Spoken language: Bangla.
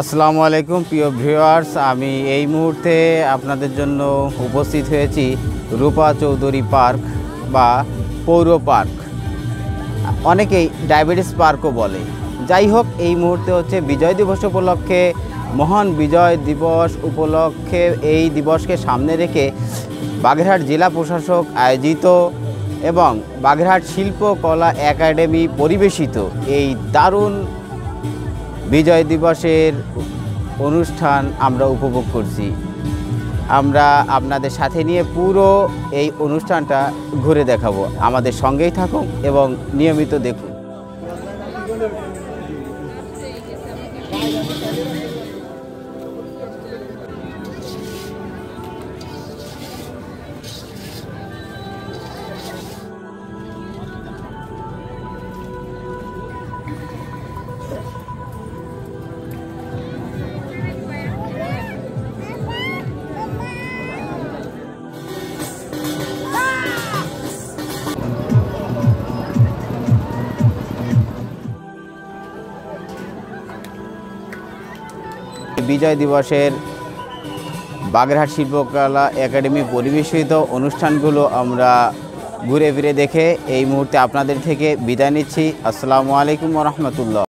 আসসালামু আলাইকুম প্রিয় ভিউয়ার্স, আমি এই মুহূর্তে আপনাদের জন্য উপস্থিত হয়েছি রূপা চৌধুরী পার্ক বা পৌর পার্ক, অনেকেই ডায়াবেটিস পার্কও বলে। যাই হোক, এই মুহূর্তে হচ্ছে বিজয় দিবস উপলক্ষে, মহান বিজয় দিবস উপলক্ষে এই দিবসকে সামনে রেখে বাগেরহাট জেলা প্রশাসক আয়োজিত এবং বাগেরহাট শিল্পকলা একাডেমি পরিবেশিত এই দারুণ বিজয় দিবসের অনুষ্ঠান আমরা উপভোগ করছি। আমরা আপনাদের সাথে নিয়ে পুরো এই অনুষ্ঠানটা ঘুরে দেখাবো। আমাদের সঙ্গেই থাকুন এবং নিয়মিত দেখুন। বিজয় দিবসের বাগেরহাট শিল্পকলা একাডেমি পরিবেশিত অনুষ্ঠানগুলো আমরা ঘুরে ফিরে দেখে এই মুহূর্তে আপনাদের থেকে বিদায় নিচ্ছি। আসসালামু আলাইকুম ওয়া রাহমাতুল্লাহ।